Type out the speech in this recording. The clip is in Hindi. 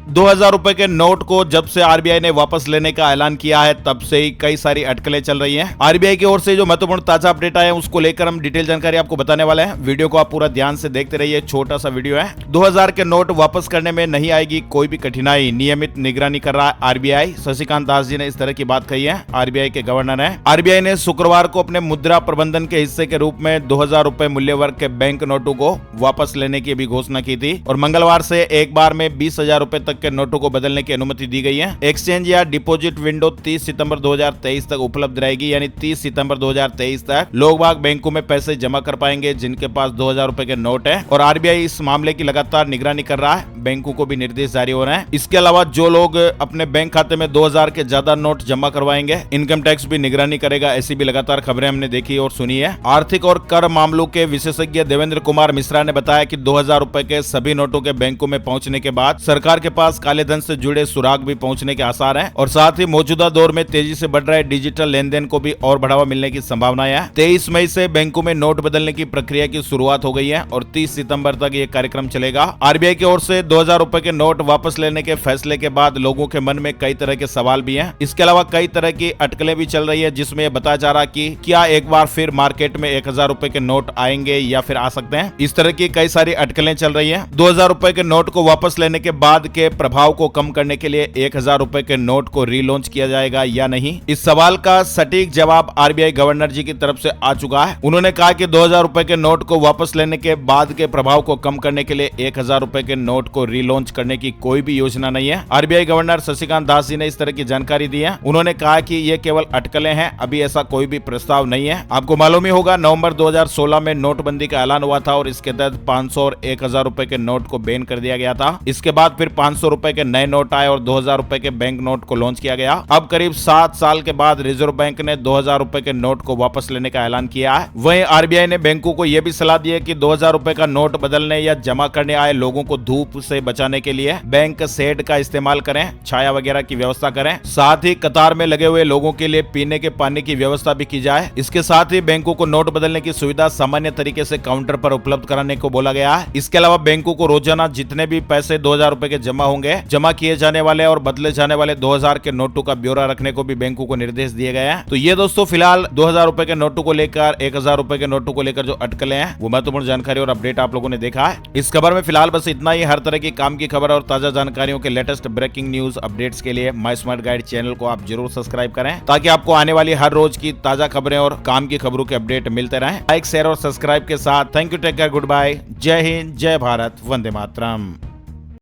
2000 रुपए के नोट को जब से आरबीआई ने वापस लेने का ऐलान किया है तब से ही कई सारी अटकलें चल रही हैं। आरबीआई की ओर से जो महत्वपूर्ण ताजा अपडेट आए हैं उसको लेकर हम डिटेल जानकारी आपको बताने वाले हैं। वीडियो को आप पूरा ध्यान से देखते रहिए, छोटा सा वीडियो है। 2000 के नोट वापस करने में नहीं आएगी कोई भी कठिनाई, नियमित निगरानी कर रहा है आरबीआई। शशिकांत दास जी ने इस तरह की बात कही है, आरबीआई के गवर्नर है। आरबीआई ने शुक्रवार को अपने मुद्रा प्रबंधन के हिस्से के रूप में 2000 रुपए मूल्य वर्ग के बैंक नोटों को वापस लेने की भी घोषणा की थी और मंगलवार से एक बार में 20,000 रुपए तक के नोटों को बदलने की अनुमति दी गई है। एक्सचेंज या डिपॉजिट विंडो 30 सितंबर 2023 तक उपलब्ध रहेगी, यानी 30 सितंबर 2023 तक लोग बाग बैंकों में पैसे जमा कर पाएंगे जिनके पास 2000 रुपए के नोट है। और आरबीआई इस मामले की लगातार निगरानी कर रहा है, बैंकों को भी निर्देश जारी हो रहे हैं। इसके अलावा जो लोग अपने बैंक खाते में 2000 के ज्यादा नोट जमा करवाएंगे, इनकम टैक्स भी निगरानी करेगा। ऐसी भी लगातार खबरें हमने देखी और सुनी है। आर्थिक और कर मामलों के विशेषज्ञ देवेंद्र कुमार मिश्रा ने बताया कि 2000 रुपए के सभी नोटों के बैंकों में पहुंचने के बाद सरकार के पास काले धन से जुड़े सुराग भी पहुंचने के आसार हैं और साथ ही मौजूदा दौर में तेजी से बढ़ रहे डिजिटल लेन देन को भी और बढ़ावा मिलने की संभावनाएं है। 23 मई से बैंकों में नोट बदलने की प्रक्रिया की शुरुआत हो गई है और 30 सितंबर तक ये कार्यक्रम चलेगा। आरबीआई की ओर से 2000 रुपए के नोट वापस लेने के फैसले के बाद लोगों के मन में कई तरह के सवाल भी हैं। इसके अलावा कई तरह की अटकलें भी चल रही है जिसमें यह बताया जा रहा कि क्या एक बार फिर मार्केट में 1000 रुपए के नोट आएंगे या फिर आ सकते हैं। इस तरह की कई सारी अटकलें चल रही है। 2000 रुपए के नोट को वापस लेने के बाद के प्रभाव को कम करने के लिए 1000 रुपए के नोट को रीलॉन्च किया जाएगा या नहीं, इस सवाल का सटीक जवाब आरबीआई गवर्नर जी की तरफ से आ चुका है। उन्होंने कहा कि 2000 रुपए के नोट को वापस लेने के बाद के प्रभाव को कम करने के लिए 1000 रुपए के नोट को रीलॉन्च करने की कोई भी योजना नहीं है। आरबीआई गवर्नर शशिकांत दास जी ने इस तरह की जानकारी दी है। उन्होंने कहा कि ये केवल अटकलें हैं, अभी ऐसा कोई भी प्रस्ताव नहीं है। आपको मालूम ही होगा नवंबर 2016 में नोटबंदी का ऐलान हुआ था और इसके तहत 500 और 1000 रुपए के नोट को बैन कर दिया गया था। इसके बाद फिर 500 रुपए के नए नोट आए और 2000 रुपए के बैंक नोट को लॉन्च किया गया। अब करीब 7 साल के बाद रिजर्व बैंक ने 2000 रुपए के नोट को वापस लेने का ऐलान किया है। वहीं आरबीआई ने बैंकों को यह भी सलाह दी है कि 2000 रुपए का नोट बदलने या जमा करने आए लोगों को धूप से बचाने के लिए बैंक शेड का इस्तेमाल करें, छाया वगैरह की व्यवस्था करें। साथ ही कतार में लगे हुए लोगों के लिए पीने के पानी की व्यवस्था भी की जाए। इसके साथ ही बैंकों को नोट बदलने की सुविधा सामान्य तरीके से काउंटर पर उपलब्ध कराने को बोला गया है। इसके अलावा बैंकों को रोजाना जितने भी पैसे 2000 रुपए के जमा होंगे, जमा किए जाने वाले और बदले जाने वाले 2000 के नोटों का ब्यौरा रखने को भी बैंकों को निर्देश दिए गए हैं। तो ये दोस्तों फिलहाल 2000 रुपए के नोटों को लेकर 1000 रुपए के नोटों को लेकर जो अटकलें हैं वो महत्वपूर्ण जानकारी और अपडेट आप लोगों ने देखा है। इस खबर में फिलहाल बस इतना ही। हर तरह की काम की खबर और ताजा जानकारियों के लेटेस्ट ब्रेकिंग न्यूज अपडेट्स के लिए माय स्मार्ट गाइड चैनल को आप जरूर सब्सक्राइब करें ताकि आपको आने वाली हर रोज की ताजा खबरें और काम की खबरों के अपडेट मिलते रहें। लाइक शेयर और सब्सक्राइब के साथ thank you, take care, good bye, जय हिंद, जय भारत, वंदे मातरम।